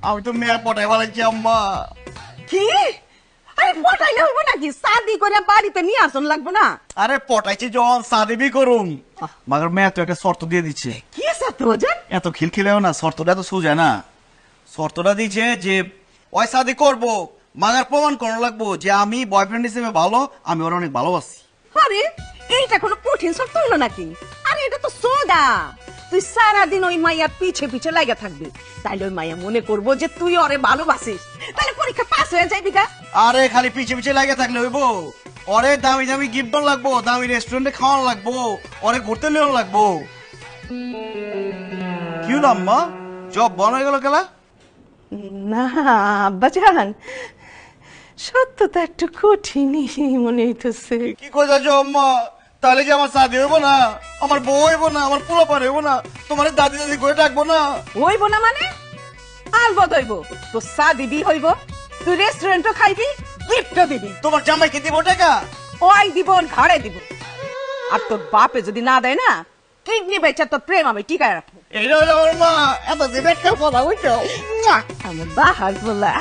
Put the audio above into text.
আমি তো মেয়ে পটাই বলেছি আম্মা। কি আরে পটাইলে হইব নাকি শাদি করে বাড়িতে নিয়ে আসন লাগবে না? আরে পটাইছি যখন সাদিবি করুম, মাগর মেয়ে তো একটা শর্ত দিয়ে দিচ্ছে। কি শর্ত বাজান? এত খিলখিলেও না, শর্তটা তো সোজা না। শর্তটা দিচ্ছে যে ওই শাদি করবো, মাগার প্রমাণ করা লাগবো যে আমি বয়ফ্রেন্ড হিসেবে ভালো, আমি ওরা অনেক ভালোবাসি। আরে এইটা কোনো কঠিন শর্ত হলো নাকি? আরে এটা তো সোজা। তুই সারাদিন ওই মাইয়ার পিছে পিছে লাগা থাকবি, তাইলে ওই মাইয়া মনে করবো যে তুই ওরে ভালোবাসিস, তাহলে পরীক্ষা পাস হয়ে যাবি গা। আরে খালি পিছে পিছে লাগে থাকলে হইব? ওরে দামি দামি গিফট লাগবো, দামি রেস্টুরেন্টে খাওয়ানো লাগবো, ওরে ঘুরতে নিয়ে লাগবো। কি হলো আম্মা, জব বন হয়ে গেল খেলা? না বাজান, সত্য তো একটু কঠিনই মনে হইতেছে। কি কই যাচ্ছ আম্মা? তাহলে কি আমার শাদি হইব না, আমার বউ হইব না, আমার পোলা পার হইব না, তোমার দাদি দাদি করে ডাকবো না? হইব না মানে? আলবত হইব। তোর শাদি বি হইব, তুই রেস্টুরেন্টও খাইবি, গিফটও দিবি। তোমার জামাইকে দিব টাকা? ওই দিব, ঘরে দিব। আর তোর বাপে যদি না দেয় না, কিডনি বেচা তোর প্রেম আমি টিকায় রাখবো। এইটা হলো আমার মা, এত দিন একটা কথা বুঝছো? আমার বাহার বলা